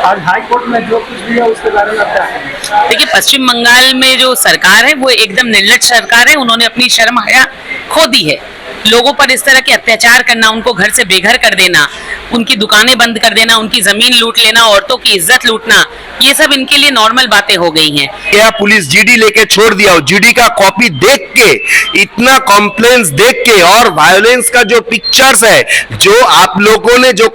आज high court में जो कुछ भी है उसके बारे में क्या है? देखिए, पश्चिम बंगाल में जो सरकार है वो एकदम निर्लज्ज सरकार है। उन्होंने अपनी शर्म हया खो दी है। लोगों पर इस तरह के अत्याचार करना, उनको घर से बेघर कर देना, उनकी दुकानें बंद कर देना, उनकी जमीन लूट लेना, औरतों की इज्जत लूटना, ये सब इनके लिए नॉर्मल बातें हो गई हैं। क्या पुलिस जीडी लेके छोड़ दिया हो? जीडी का कॉपी देख के, इतना कॉम्प्लेन्स देख के और वायलेंस का जो पिक्चर्स है, जो आप लोगों ने जो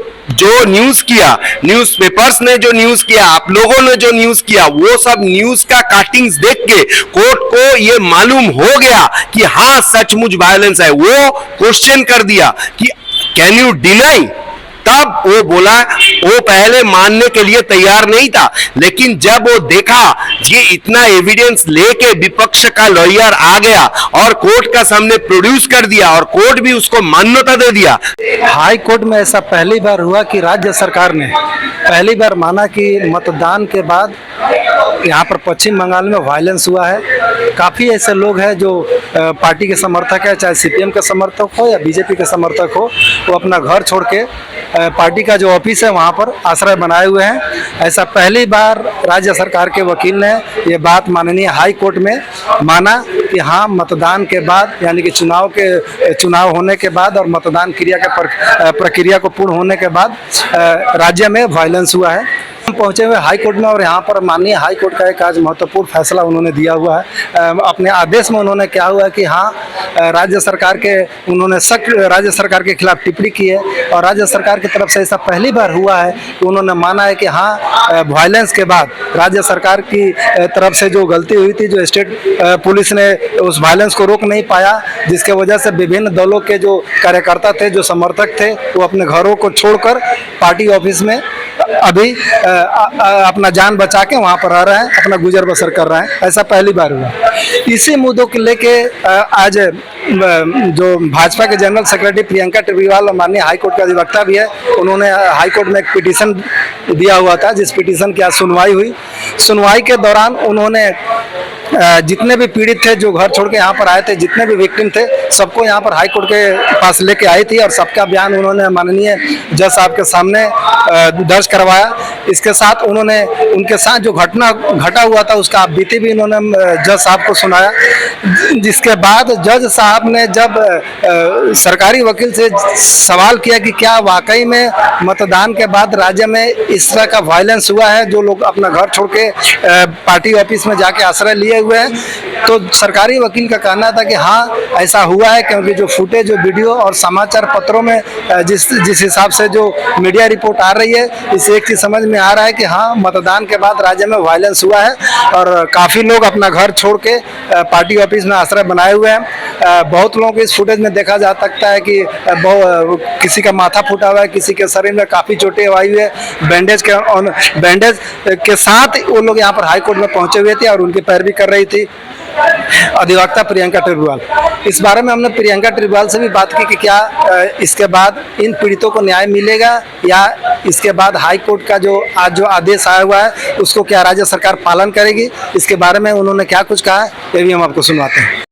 न्यूज किया, न्यूज पेपर्स ने जो न्यूज किया, आप लोगों ने जो न्यूज किया, वो सब न्यूज का कटिंग्स देख के कोर्ट को ये मालूम हो गया कि हाँ सचमुच वायलेंस है। वो क्वेश्चन कर दिया कि कैन यू डिनाई, तब वो बोला, वो पहले मानने के लिए तैयार नहीं था, लेकिन जब वो देखा ये इतना एविडेंस लेके विपक्ष का लॉयर आ गया और कोर्ट का सामने प्रोड्यूस कर दिया और कोर्ट भी उसको मान्यता दे दिया। हाई कोर्ट में ऐसा पहली बार हुआ कि राज्य सरकार ने पहली बार माना कि मतदान के बाद यहाँ पर पश्चिम बंगाल में वायलेंस हुआ है। काफ़ी ऐसे लोग हैं जो पार्टी के समर्थक है, चाहे सीपीएम के समर्थक हो या बीजेपी के समर्थक हो, वो अपना घर छोड़ के पार्टी का जो ऑफिस है वहाँ पर आश्रय बनाए हुए हैं। ऐसा पहली बार राज्य सरकार के वकील ने ये बात माननीय हाई कोर्ट में माना कि हाँ, मतदान के बाद यानी कि चुनाव होने के बाद और मतदान क्रिया के प्रक्रिया को पूर्ण होने के बाद राज्य में वायलेंस हुआ है। हम पहुंचे हुए हाई कोर्ट में और यहाँ पर माननीय हाई कोर्ट का एक आज महत्वपूर्ण फैसला उन्होंने दिया हुआ है। अपने आदेश में उन्होंने क्या हुआ कि हाँ, राज्य सरकार के उन्होंने सख्त राज्य सरकार के खिलाफ टिप्पणी की है और राज्य सरकार की तरफ से ऐसा पहली बार हुआ है कि उन्होंने माना है कि हाँ, वायलेंस के बाद राज्य सरकार की तरफ से जो गलती हुई थी, जो स्टेट पुलिस ने उस वायलेंस को रोक नहीं पाया, जिसके वजह से विभिन्न दलों के जो कार्यकर्ता थे, जो समर्थक थे, वो अपने घरों को छोड़कर पार्टी ऑफिस में अभी अपना जान बचा के वहाँ पर रह रहे हैं, अपना गुजर बसर कर रहे हैं। ऐसा पहली बार हुआ। इसी मुद्दों को लेके आज जो भाजपा के जनरल सेक्रेटरी प्रियंका टेब्रिवाल और माननीय हाईकोर्ट के अधिवक्ता भी है, उन्होंने हाईकोर्ट में एक पिटीशन दिया हुआ था, जिस पिटीशन की आज सुनवाई हुई। सुनवाई के दौरान उन्होंने जितने भी पीड़ित थे, जो घर छोड़ के यहाँ पर आए थे, जितने भी विक्टिम थे, सबको यहाँ पर हाई कोर्ट के पास लेके आई थी और सबका बयान उन्होंने माननीय जज साहब के सामने दर्ज करवाया। इसके साथ उन्होंने उनके साथ जो घटना घटा हुआ था उसका बीती भी उन्होंने जज साहब को सुनाया। जिसके बाद जज साहब ने जब सरकारी वकील से सवाल किया कि क्या वाकई में मतदान के बाद राज्य में इस तरह का वायलेंस हुआ है, जो लोग अपना घर छोड़ के पार्टी ऑफिस में जाके आश्रय लिए हुए हैं, तो सरकारी वकील का कहना था कि हाँ, ऐसा हुआ है, क्योंकि जो फुटेज, जो वीडियो और समाचार पत्रों में जिस हिसाब से जो मीडिया रिपोर्ट आ रही है, इससे एक चीज़ समझ में आ रहा है कि हाँ, मतदान के बाद राज्य में वायलेंस हुआ है और काफ़ी लोग अपना घर छोड़ के पार्टी ऑफिस में आश्रय बनाए हुए हैं। बहुत लोगों को इस फुटेज में देखा जा सकता है कि किसी का माथा फूटा हुआ है, किसी के शरीर में काफ़ी चोटें आई हुई है। बैंडेज के साथ वो लोग यहाँ पर हाई कोर्ट में पहुँचे हुए थे और उनकी पैरवी कर रही थी अधिवक्ता प्रियंका टेब्रिवाल। इस बारे में हमने प्रियंका टेब्रिवाल से भी बात की कि क्या इसके बाद इन पीड़ितों को न्याय मिलेगा या इसके बाद हाई कोर्ट का जो आज जो आदेश आया हुआ है उसको क्या राज्य सरकार पालन करेगी। इसके बारे में उन्होंने क्या कुछ कहा, ये भी हम आपको सुनवाते हैं।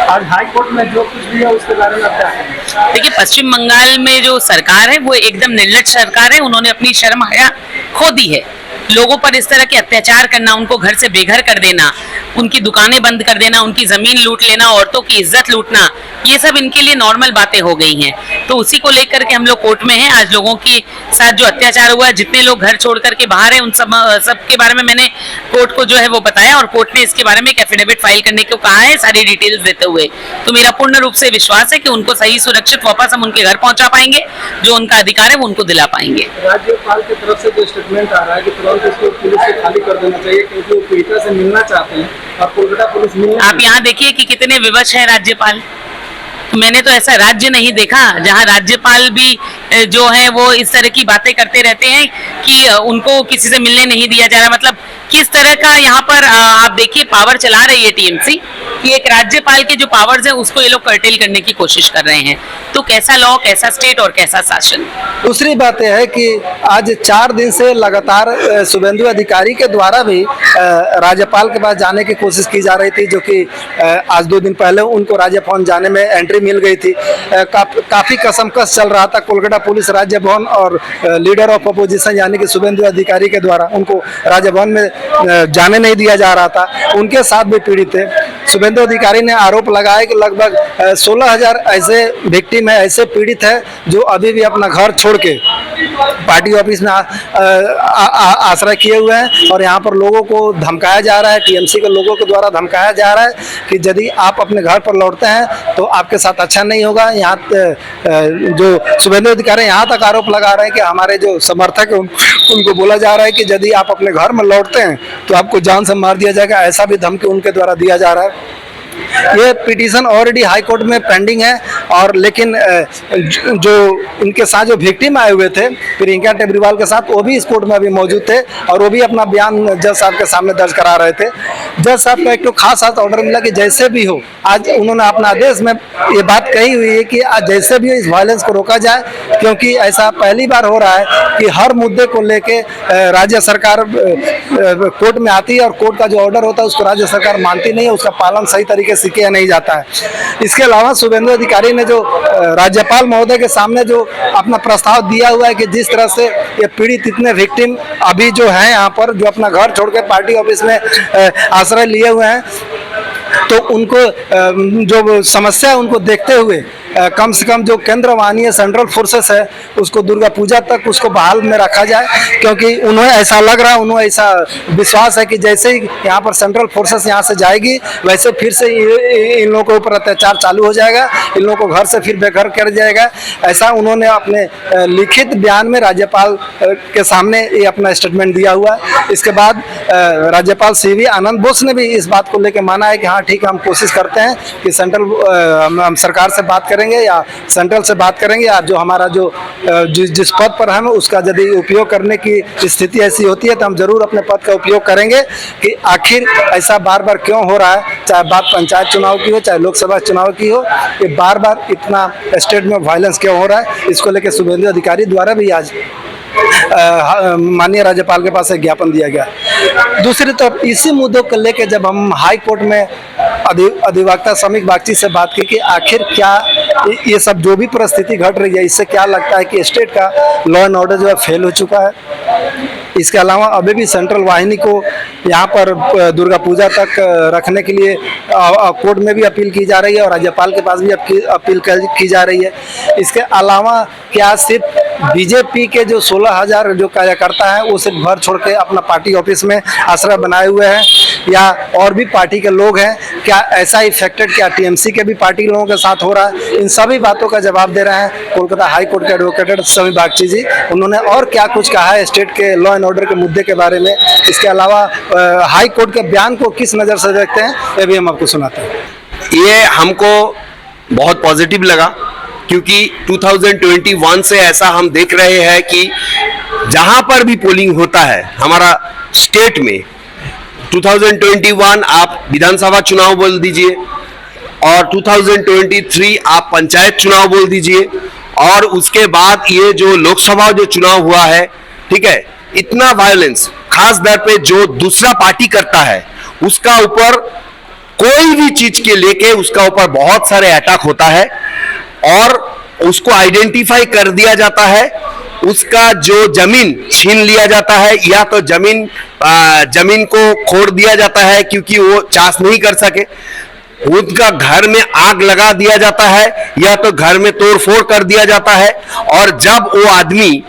आज हाई कोर्ट में जो कुछ भी है उसके बारे में क्या है? देखिए, पश्चिम बंगाल में जो सरकार है वो एकदम निर्लज्ज सरकार है। उन्होंने अपनी शर्म हया खो दी है। लोगों पर इस तरह के अत्याचार करना, उनको घर से बेघर कर देना, उनकी दुकानें बंद कर देना, उनकी जमीन लूट लेना, औरतों की इज्जत लूटना, ये सब इनके लिए नॉर्मल बातें हो गई हैं। तो उसी को लेकर के हम लोग कोर्ट में हैं। आज लोगों के साथ जो अत्याचार हुआ है, जितने लोग घर छोड़ करके बाहर हैं, उन सब के बारे में मैंने कोर्ट को जो है वो बताया और कोर्ट ने इसके बारे में एक एफिडेविट फाइल करने को कहा है, सारी डिटेल्स देते हुए। तो मेरा पूर्ण रूप से विश्वास है कि उनको सही सुरक्षित वापस हम उनके घर पहुंचा पाएंगे, जो उनका अधिकार है वो उनको दिला पाएंगे। राज्यपाल की तरफ से जो स्टेटमेंट आ रहा है कि तुरंत इसको पुलिस से खाली कर देना चाहिए, क्योंकि वो पीड़िता से मिलना चाहते हैं और कोलकाता पुलिस मिलना। आप यहाँ देखिए कि कितने विवश है राज्यपाल। मैंने तो ऐसा राज्य नहीं देखा जहां राज्यपाल भी जो है वो इस तरह की बातें करते रहते हैं कि उनको किसी से मिलने नहीं दिया जा रहा। मतलब किस तरह का यहाँ पर आप देखिए पावर चला रही है टीएमसी। कि एक राज्यपाल के जो पावर्स हैं उसको ये लोग कर्टेल करने की कोशिश कर रहे हैं। तो कैसा लॉ, कैसा स्टेट और कैसा शासन। दूसरी बात यह है कि आज 4 दिन से लगातार शुभेंदु अधिकारी के द्वारा भी राज्यपाल के पास जाने की कोशिश की जा रही थी, जो कि आज 2 दिन पहले उनको राजभवन जाने में एंट्री मिल गई थी। काफ़ी कसमकस चल रहा था कोलकाता पुलिस राजभवन और लीडर ऑफ अपोजिशन यानी कि शुभेंदु अधिकारी के द्वारा उनको राजभवन में जाने नहीं दिया जा रहा था। उनके साथ भी पीड़ित थे। शुभेंदु अधिकारी ने आरोप लगाया कि लगभग 16,000 ऐसे विक्टिम है, ऐसे पीड़ित है जो अभी भी अपना घर छोड़ के पार्टी ऑफिस में आश्रय किए हुए हैं और यहाँ पर लोगों को धमकाया जा रहा है। टीएमसी के लोगों के द्वारा धमकाया जा रहा है कि यदि आप अपने घर पर लौटते हैं तो आपके साथ अच्छा नहीं होगा। यहाँ जो शुभेंदु अधिकारी यहाँ तक आरोप लगा रहे हैं कि हमारे जो समर्थक हैं उनको बोला जा रहा है कि यदि आप अपने घर में लौटते हैं तो आपको जान से मार दिया जाएगा। ऐसा भी धमकी उनके द्वारा दिया जा रहा है। ये पिटीशन ऑलरेडी हाई कोर्ट में पेंडिंग है और लेकिन जो उनके साथ जो विक्टिम आए हुए थे प्रियंका टेबरीवाल के साथ, वो भी इस कोर्ट में अभी मौजूद थे और वो भी अपना बयान जज साहब के सामने दर्ज करा रहे थे। जज साहब का एक तो खास ऑर्डर मिला कि जैसे भी हो, आज उन्होंने अपना आदेश में ये बात कही हुई है कि आज जैसे भी हो इस वायलेंस को रोका जाए, क्योंकि ऐसा पहली बार हो रहा है कि हर मुद्दे को लेके राज्य सरकार कोर्ट में आती है और कोर्ट का जो ऑर्डर होता है उसको राज्य सरकार मानती नहीं है, उसका पालन सही तरीके से किया नहीं जाता है। इसके अलावा शुभेंदु अधिकारी ने जो राज्यपाल महोदय के सामने जो अपना प्रस्ताव दिया हुआ है कि जिस तरह से ये पीड़ित इतने विक्टिम अभी जो हैं यहाँ पर, जो अपना घर छोड़ के पार्टी ऑफिस में आश्रय लिए हुए हैं, तो उनको जो समस्या है उनको देखते हुए कम से कम जो केंद्र वाहिनी सेंट्रल फोर्सेस है उसको दुर्गा पूजा तक उसको बहाल में रखा जाए, क्योंकि उन्हें ऐसा लग रहा है, उन्हें ऐसा विश्वास है कि जैसे ही यहाँ पर सेंट्रल फोर्सेस यहाँ से जाएगी वैसे फिर से इन लोगों के ऊपर अत्याचार चालू हो जाएगा, इन लोगों को घर से फिर बेघर कर जाएगा। ऐसा उन्होंने अपने लिखित बयान में राज्यपाल के सामने ये अपना स्टेटमेंट दिया हुआ है। इसके बाद राज्यपाल CV आनंद बोस ने भी इस बात को लेकर माना है कि हाँ ठीक है, हम कोशिश करते हैं कि सेंट्रल हम सरकार से बात करेंगे या सेंट्रल से बात करेंगे, या जो हमारा जो जिस पद पर हम उसका यदि उपयोग करने की स्थिति ऐसी होती है तो हम जरूर अपने पद का उपयोग करेंगे कि आखिर ऐसा बार बार क्यों हो रहा है। चाहे बात पंचायत चुनाव की हो, चाहे लोकसभा चुनाव की हो, ये बार बार इतना स्टेट में वायलेंस क्यों हो रहा है, इसको लेकर शुभेंदु अधिकारी द्वारा भी आज माननीय राज्यपाल के पास एक ज्ञापन दिया गया। दूसरी तरफ इसी मुद्दों को लेकर जब हम हाई कोर्ट में अधिवक्ता समीक बागची से बात की कि आखिर क्या ये सब जो भी परिस्थिति घट रही है इससे क्या लगता है कि स्टेट का लॉ एंड ऑर्डर जो है फेल हो चुका है। इसके अलावा अभी भी सेंट्रल वाहिनी को यहाँ पर दुर्गा पूजा तक रखने के लिए कोर्ट में भी अपील की जा रही है और राज्यपाल के पास भी अपील की जा रही है। इसके अलावा क्या सिर्फ बीजेपी के जो 16,000 जो कार्यकर्ता हैं वो सिर्फ घर छोड़ के अपना पार्टी ऑफिस में आश्रय बनाए हुए हैं, या और भी पार्टी के लोग हैं, क्या ऐसा इफेक्टेड क्या टीएमसी के भी पार्टी लोगों के साथ हो रहा है? इन सभी बातों का जवाब दे रहे हैं कोलकाता हाई कोर्ट के एडवोकेट समीक बागची जी। उन्होंने और क्या कुछ कहा है स्टेट के लॉ एंड ऑर्डर के मुद्दे के बारे में, इसके अलावा हाई कोर्ट के बयान को किस नज़र से देखते हैं, ये भी हम आपको सुनाते हैं। ये हमको बहुत पॉजिटिव लगा, क्योंकि 2021 से ऐसा हम देख रहे हैं कि जहां पर भी पोलिंग होता है हमारा स्टेट में, 2021 आप विधानसभा चुनाव बोल दीजिए और 2023 आप पंचायत चुनाव बोल दीजिए, और उसके बाद ये जो लोकसभा जो चुनाव हुआ है, ठीक है, इतना वायलेंस खास दर पे जो दूसरा पार्टी करता है उसका ऊपर कोई भी चीज के लेके उसका ऊपर बहुत सारे अटैक होता है और उसको आइडेंटिफाई कर दिया जाता है, उसका जो जमीन छीन लिया जाता है या तो जमीन को खोद दिया जाता है क्योंकि वो चाष नहीं कर सके, उनका घर में आग लगा दिया जाता है या तो घर में तोड़फोड़ कर दिया जाता है। और जब वो आदमी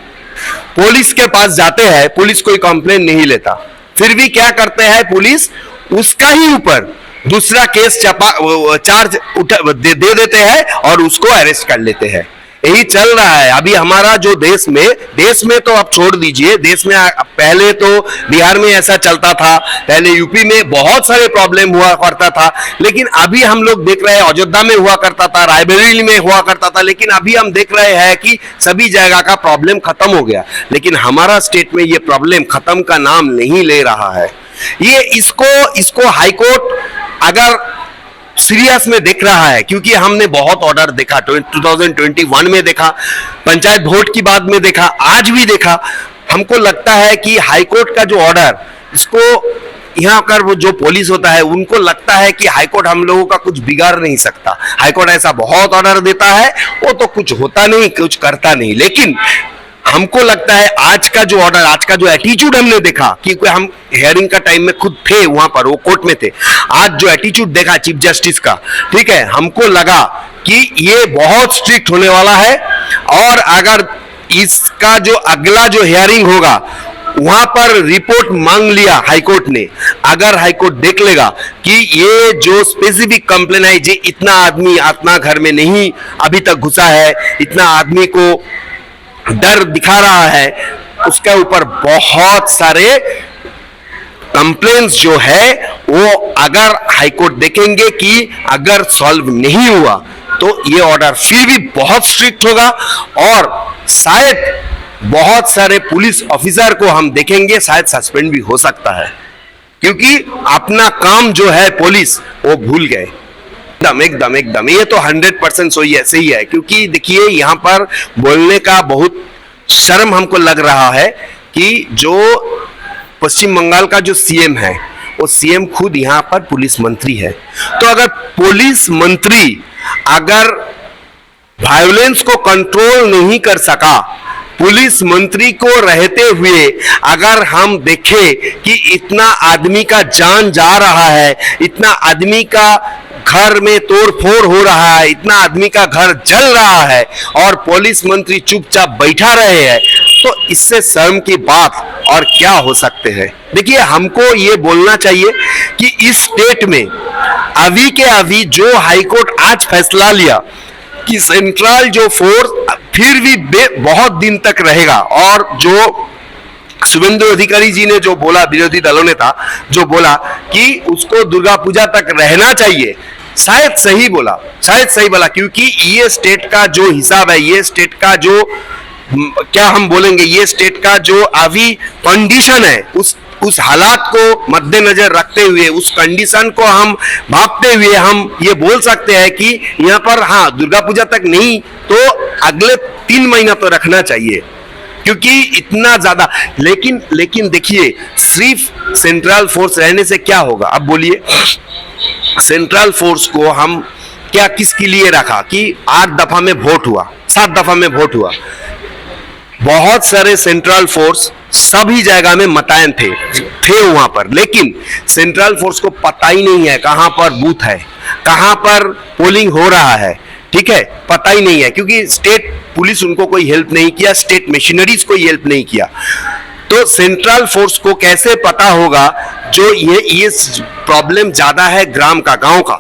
पुलिस के पास जाते हैं, पुलिस कोई कंप्लेन नहीं लेता, फिर भी क्या करते हैं पुलिस उसका ही ऊपर दूसरा केस चार्ज दे देते हैं और उसको अरेस्ट कर लेते हैं। यही चल रहा है अभी हमारा जो देश में तो आप छोड़ दीजिए, देश में पहले तो बिहार में ऐसा चलता था, पहले यूपी में बहुत सारे प्रॉब्लम हुआ करता था, लेकिन अभी हम लोग देख रहे हैं अयोध्या में हुआ करता था, रायबरेली में हुआ करता था, लेकिन अभी हम देख रहे हैं कि सभी जगह का प्रॉब्लम खत्म हो गया। लेकिन हमारा स्टेट में ये प्रॉब्लम खत्म का नाम नहीं ले रहा है। ये इसको हाईकोर्ट अगर सीरियस में देख रहा है, क्योंकि हमने बहुत ऑर्डर देखा, 2021 में देखा, पंचायत वोट की बाद में देखा, आज भी देखा। हमको लगता है कि हाईकोर्ट का जो ऑर्डर, इसको यहाँ कर वो जो पुलिस होता है उनको लगता है कि हाईकोर्ट हम लोगों का कुछ बिगाड़ नहीं सकता। हाईकोर्ट ऐसा बहुत ऑर्डर देता है, वो तो कुछ होता नहीं, कुछ करता नहीं। लेकिन हमको लगता है आज का जो ऑर्डर, आज का जो एटीट्यूड हमने देखा, क्योंकि हम हियरिंग का टाइम में खुद थे वहां पर, वो कोर्ट में थे, आज जो एटीट्यूड देखा चीफ जस्टिस का, ठीक है, हमको लगा कि ये बहुत स्ट्रिक्ट होने वाला है। और अगर इसका जो अगला जो हियरिंग होगा वहां पर रिपोर्ट मांग लिया हाईकोर्ट ने, अगर हाईकोर्ट देख लेगा कि ये जो स्पेसिफिक कंप्लेन है, जे इतना आदमी अपना घर में नहीं अभी तक घुसा है, इतना आदमी को डर दिखा रहा है, उसके ऊपर बहुत सारे कंप्लेंट्स जो है वो अगर हाईकोर्ट देखेंगे कि अगर सॉल्व नहीं हुआ तो ये ऑर्डर फिर भी बहुत स्ट्रिक्ट होगा। और शायद बहुत सारे पुलिस ऑफिसर को हम देखेंगे शायद सस्पेंड भी हो सकता है, क्योंकि अपना काम जो है पुलिस वो भूल गए। एकदम ये तो 100% सही है। क्योंकि देखिए यहाँ पर बोलने का बहुत शर्म हमको लग रहा है कि जो पश्चिम बंगाल का जो सीएम है, वो सीएम खुद यहाँ पर पुलिस मंत्री है। तो अगर पुलिस मंत्री अगर वायलेंस को कंट्रोल नहीं कर सका, पुलिस मंत्री को रहते हुए अगर हम देखें कि इतना आदमी का जान जा रहा है, इतना आदमी का घर में तोड़ फोड़ हो रहा है, इतना आदमी का घर जल रहा है और पुलिस मंत्री चुपचाप बैठा रहे हैं, तो इससे शर्म की बात और क्या हो सकते हैं। देखिए, हमको ये बोलना चाहिए कि इस स्टेट में अभी के अभी जो हाईकोर्ट आज फैसला लिया कि सेंट्रल जो फोर्स फिर भी बहुत दिन तक रहेगा, और जो शुभेंदु अधिकारी जी ने जो बोला, विरोधी दलों ने था जो बोला कि उसको दुर्गा पूजा तक रहना चाहिए, शायद सही बोला, क्योंकि ये स्टेट का जो हिसाब है, ये स्टेट का जो क्या हम बोलेंगे, ये स्टेट का जो अभी कंडीशन है, उस हालात को मद्देनजर रखते हुए, उस कंडीशन को हम भापते हुए हम ये बोल सकते हैं कि यहाँ पर हाँ दुर्गा पूजा तक नहीं तो अगले 3 महीना तो रखना चाहिए, क्योंकि इतना ज्यादा। लेकिन देखिए, सिर्फ सेंट्रल फोर्स रहने से क्या होगा? अब बोलिए, सेंट्रल फोर्स को हम क्या किसके लिए रखा कि 8 दफा में वोट हुआ, 7 दफा में वोट हुआ, बहुत सारे सेंट्रल फोर्स सभी जगह में मुतैन थे वहां पर, लेकिन सेंट्रल फोर्स को पता ही नहीं है कहां पर बूथ है, कहां पर पोलिंग हो रहा है, ठीक है, पता ही नहीं है, क्योंकि स्टेट पुलिस उनको कोई हेल्प नहीं किया, स्टेट मशीनरीज कोई हेल्प नहीं किया। तो सेंट्रल फोर्स को कैसे पता होगा जो ये प्रॉब्लम ज्यादा है ग्राम का, गांव का,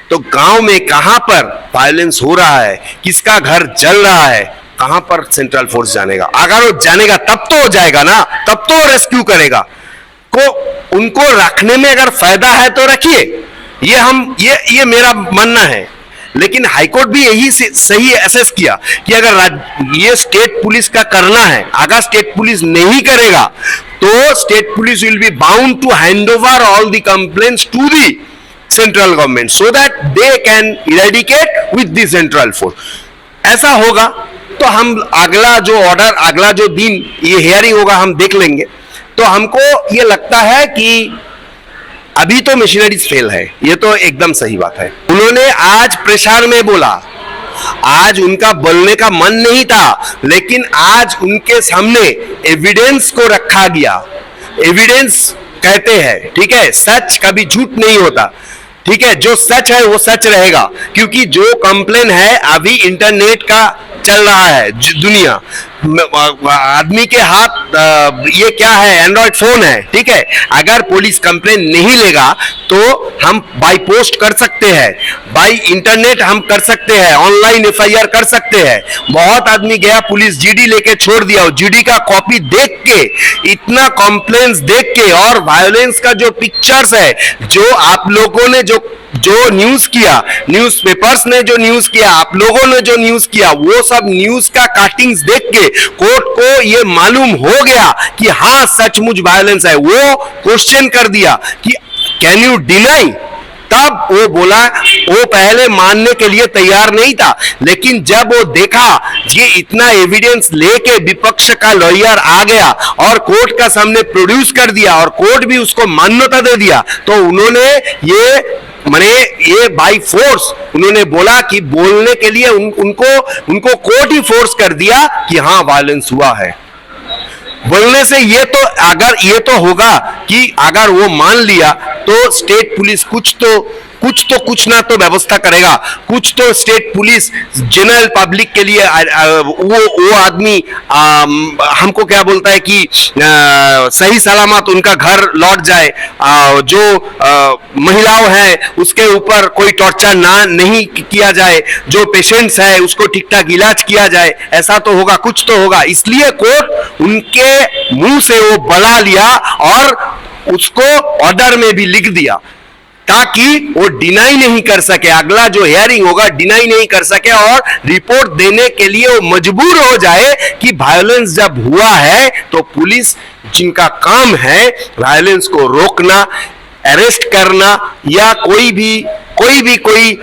तो गांव में कहां पर वायलेंस हो रहा है, किसका घर जल रहा है, कहां पर सेंट्रल फोर्स जानेगा? अगर वो जानेगा तब तो हो जाएगा ना, तब तो रेस्क्यू करेगा। को उनको रखने में अगर फायदा है तो रखिए, ये मेरा मानना है। लेकिन हाईकोर्ट भी यही सही एसेस किया कि अगर ये स्टेट पुलिस का करना है, अगर स्टेट पुलिस नहीं करेगा तो state police will be bound to hand over all the complaints to the central government so that they can eradicate with the central force. ऐसा होगा तो हम अगला जो ऑर्डर, अगला जो दिन ये हियरिंग होगा हम देख लेंगे। तो हमको ये लगता है कि अभी तो मशीनरीज फेल है, ये तो एकदम सही बात है। उन्होंने आज प्रेशर में बोला, आज उनका बोलने का मन नहीं था, लेकिन आज उनके सामने एविडेंस को रखा गया। एविडेंस कहते हैं, ठीक है, सच कभी झूठ नहीं होता, ठीक है, जो सच है वो सच रहेगा, क्योंकि जो कंप्लेन है अभी इंटरनेट का चल रहा है दुनिया, आदमी के हाथ ये क्या है, एंड्रॉइड फोन है, ठीक है, अगर पुलिस कंप्लेन नहीं लेगा तो हम बाय पोस्ट कर सकते हैं, बाय इंटरनेट हम कर सकते हैं, ऑनलाइन एफआईआर कर सकते हैं। बहुत आदमी गया, पुलिस जीडी लेके छोड़ दिया, जीडी का कॉपी देख के, इतना कंप्लेंट्स देख के, और वायलेंस का जो पिक्चर्स है, जो आप लोगों ने जो न्यूज किया, न्यूज पेपर्स ने जो न्यूज किया, आप लोगों ने जो न्यूज किया, वो सब न्यूज का कटिंग्स देख के कोर्ट को ये मालूम हो गया कि हाँ सचमुच वायलेंस है। वो क्वेश्चन कर दिया कि कैन यू डिनाई तब वो बोला, वो पहले मानने के लिए तैयार नहीं था, लेकिन जब वो देखा ये इतना एविडेंस लेके विपक्ष का लॉयर आ गया और कोर्ट का सामने प्रोड्यूस कर दिया और कोर्ट भी उसको मान्यता दे दिया, तो उन्होंने ये बाई फोर्स उन्होंने बोला कि बोलने के लिए उनको कोर्ट ही फोर्स कर दिया कि हाँ वायलेंस हुआ है। बोलने से ये तो होगा कि अगर वो मान लिया तो स्टेट पुलिस कुछ ना तो व्यवस्था करेगा, कुछ तो स्टेट पुलिस जनरल पब्लिक के लिए वो आदमी हमको क्या बोलता है कि सही सलामत उनका घर लौट जाए, जो महिलाओं हैं उसके ऊपर कोई टॉर्चर नहीं किया जाए, जो पेशेंट्स है उसको ठीक ठाक इलाज किया जाए, ऐसा तो होगा, कुछ तो होगा। इसलिए कोर्ट उनके मुंह से वो बला लिया और उसको ऑर्डर में भी लिख दिया ताकि वो डिनाई नहीं कर सके, अगला जो हियरिंग होगा डिनाई नहीं कर सके और रिपोर्ट देने के लिए वो मजबूर हो जाए कि वायलेंस जब हुआ है तो पुलिस जिनका काम है वायलेंस को रोकना, अरेस्ट करना या कोई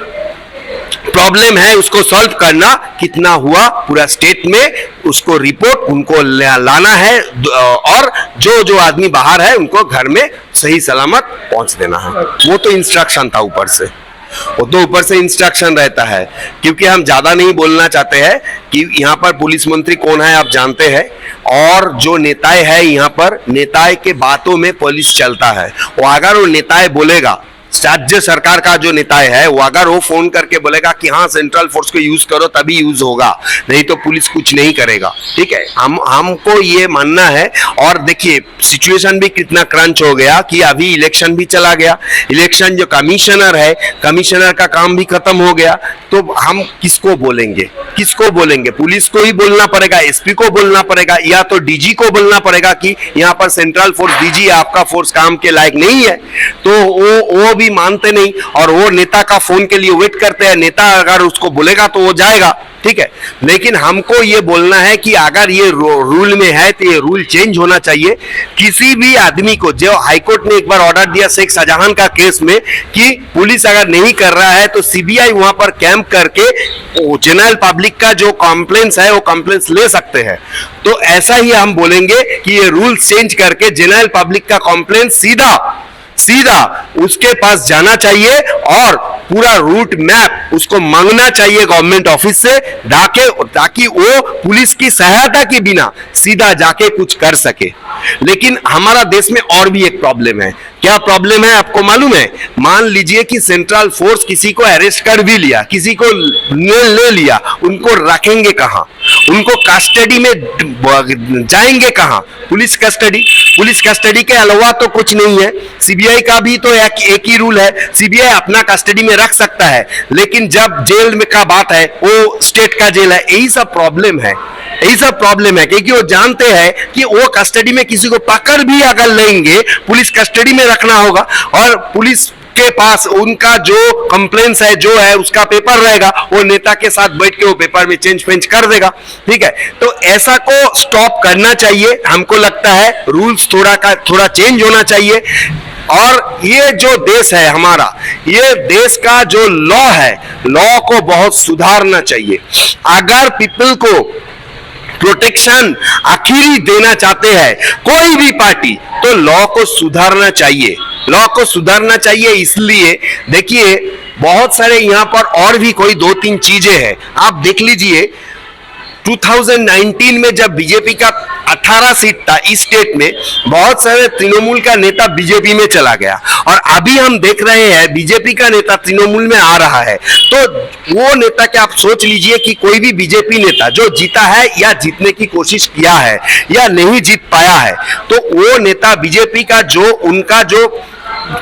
प्रॉब्लम है उसको सॉल्व करना, कितना हुआ पूरा स्टेट में उसको रिपोर्ट उनको लाना है और जो आदमी बाहर है उनको घर में सही सलामत पहुंच देना है। वो तो इंस्ट्रक्शन था ऊपर से, वो तो ऊपर से इंस्ट्रक्शन रहता है। क्योंकि हम ज्यादा नहीं बोलना चाहते हैं कि यहाँ पर पुलिस मंत्री कौन है आप जानते हैं, और जो नेताएं है यहाँ पर नेताएं के बातों में पुलिस चलता है। वो अगर वो नेताएं बोलेगा, राज्य सरकार का जो नेता है वो अगर वो फोन करके बोलेगा कि हाँ सेंट्रल फोर्स को यूज करो तभी यूज होगा, नहीं तो पुलिस कुछ नहीं करेगा। ठीक है, हमको ये मानना है। और देखिए सिचुएशन भी कितना क्रंच हो गया कि अभी इलेक्शन भी चला गया, इलेक्शन जो कमिश्नर है कमिश्नर का काम भी खत्म हो गया, तो हम किसको बोलेंगे? पुलिस को ही बोलना पड़ेगा, एसपी को बोलना पड़ेगा, या तो डीजी को बोलना पड़ेगा कि यहाँ पर सेंट्रल फोर्स डीजी आपका फोर्स काम के लायक नहीं है। तो वो भी मानते नहीं और वो नेता का फोन के लिए वेट करते हैं, नेता अगर उसको बोलेगा तो वो जाएगा। ठीक है, लेकिन हमको ये बोलना है कि अगर ये रूल में है तो ये रूल चेंज होना चाहिए। किसी भी आदमी को, जो हाईकोर्ट ने एक बार ऑर्डर दिया शेख शाहजहां का केस में कि पुलिस अगर नहीं कर रहा है तो सीबीआई वहां पर कैंप करके जनरल पब्लिक का जो कंप्लेंट्स है वो कंप्लेंट्स ले सकते हैं। तो ऐसा ही हम बोलेंगे कि ये रूल चेंज करके जनरल पब्लिक का कंप्लेंट सीधा उसके पास जाना चाहिए और पूरा रूट मैप उसको मांगना चाहिए गवर्नमेंट ऑफिस से ताकि वो पुलिस की सहायता के बिना सीधा जाके कुछ कर सके। लेकिन हमारा देश में और भी एक प्रॉब्लम है। क्या प्रॉब्लम है आपको मालूम है? मान लीजिए कि सेंट्रल फोर्स किसी को अरेस्ट कर भी लिया, किसी को ले लिया, उनको रखेंगे कहां? उनको कस्टडी में जाएंगे कहां? पुलिस कस्टडी के अलावा तो कुछ नहीं है। सीबीआई का भी तो एक ही रूल है, सीबीआई अपना कस्टडी में रख सकता है, लेकिन जब जेल में का बात है वो स्टेट का जेल है। यही सब प्रॉब्लम है क्योंकि वो जानते हैं कि वो कस्टडी में किसी को पकड़ भी अगर लेंगे पुलिस कस्टडी में रखना होगा और पुलिस के पास उनका जो कंप्लेंट्स है जो है उसका पेपर रहेगा, वो नेता के साथ बैठ के वो पेपर में चेंज कर देगा। ठीक है, तो ऐसा को स्टॉप करना चाहिए। हमको लगता है रूल्स थोड़ा चेंज होना चाहिए। और ये जो देश है हमारा, ये देश का जो लॉ है, लॉ को बहुत सुधारना चाहिए। अगर पीपल को प्रोटेक्शन आखिरी देना चाहते हैं कोई भी पार्टी, तो लॉ को सुधारना चाहिए। इसलिए देखिए बहुत सारे यहाँ पर और भी कोई 2-3 चीजें हैं। आप देख लीजिए 2019 में जब बीजेपी का 18 सीट था इस स्टेट में, बहुत सारे तृणमूल का नेता बीजेपी में चला गया और अभी हम देख रहे हैं बीजेपी का नेता तृणमूल में आ रहा है। तो वो नेता के आप सोच लीजिए कि कोई भी बीजेपी नेता जो जीता है या जीतने की कोशिश किया है या नहीं जीत पाया है, तो वो नेता बीजेपी का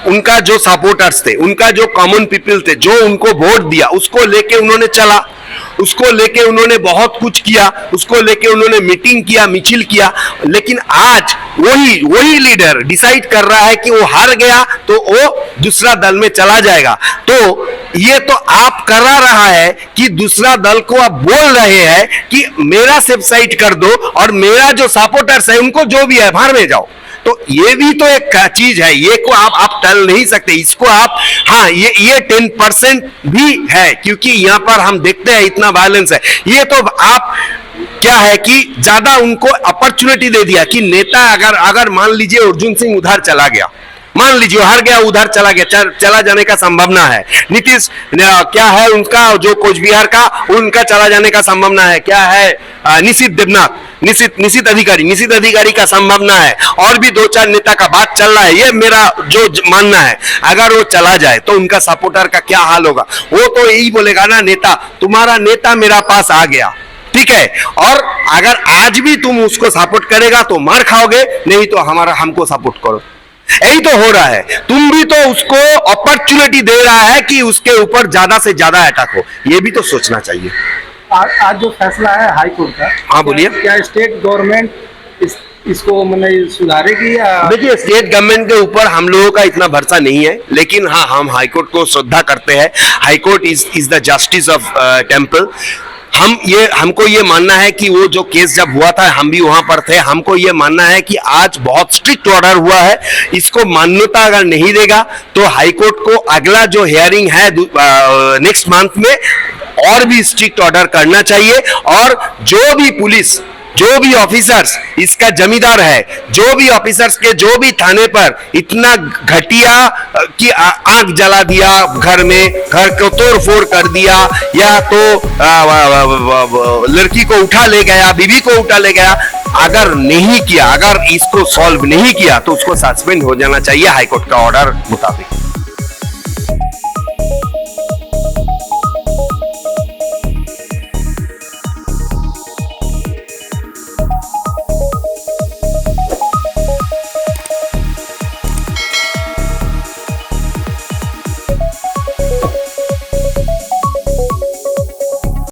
उनका जो सपोर्टर्स थे, उनका जो कॉमन पीपल थे, जो उनको वोट दिया, उसको लेके उन्होंने चला, उसको लेके उन्होंने बहुत कुछ किया, उसको लेके उन्होंने मीटिंग किया, मिছিল किया। लेकिन आज वही लीडर डिसाइड कर रहा है कि वो हार गया तो वो दूसरा दल में चला जाएगा। तो ये तो आप करा रहा है कि दूसरा दल को आप बोल रहे हैं कि मेरा सेफ साइड कर दो और मेरा जो सपोर्टर्स है उनको जो भी है बाहर में जाओ। तो ये भी तो एक चीज है, ये को आप टल नहीं सकते इसको आप। हाँ, ये 10% भी है, क्योंकि यहाँ पर हम देखते हैं इतना वायलेंस है। ये तो आप क्या है कि ज्यादा उनको अपॉर्चुनिटी दे दिया कि नेता अगर मान लीजिए अर्जुन सिंह उधर चला गया, मान लीजिए हार गया, उधर चला गया, चला जाने का संभावना है। नीतीश क्या है उनका जो कोचबिहार का, उनका चला जाने का संभावना है। क्या है निशित देवनाथ, निशित अधिकारी का संभावना है। और भी 2-4 नेता का बात चल रहा है। ये मेरा जो मानना है, अगर वो चला जाए तो उनका सपोर्टर का क्या हाल होगा। वो तो यही बोलेगा ना, नेता तुम्हारा नेता मेरा पास आ गया, ठीक है, और अगर आज भी तुम उसको सपोर्ट करेगा तो मार खाओगे, नहीं तो हमको सपोर्ट करो। यही तो हो रहा है। तुम भी तो उसको अपॉर्चुनिटी दे रहा है कि उसके ऊपर ज्यादा से ज्यादा अटैक हो। ये भी तो सोचना चाहिए। आज जो फैसला है हाई कोर्ट का, हाँ बोलिए। क्या स्टेट गवर्नमेंट इसको मतलब सुधारेगी या? देखिए, स्टेट गवर्नमेंट के ऊपर हम लोगों का इतना भरोसा नहीं है, लेकिन हाँ, हम हाईकोर्ट को श्रद्धा करते हैं। High court is the justice of temple. हमको ये मानना है कि वो जो केस जब हुआ था हम भी वहां पर थे। हमको ये मानना है कि आज बहुत स्ट्रिक्ट ऑर्डर हुआ है, इसको मान्यता अगर नहीं देगा तो हाईकोर्ट को अगला जो हियरिंग है नेक्स्ट मंथ में और भी स्ट्रिक्ट ऑर्डर करना चाहिए। और जो भी पुलिस, जो भी ऑफिसर्स इसका जमींदार है, जो भी ऑफिसर्स के जो भी थाने पर इतना घटिया कि आग जला दिया, घर में घर को तोड़ फोड़ कर दिया, या तो लड़की को उठा ले गया, बीवी को उठा ले गया, अगर नहीं किया, अगर इसको सॉल्व नहीं किया तो उसको सस्पेंड हो जाना चाहिए हाईकोर्ट का ऑर्डर मुताबिक।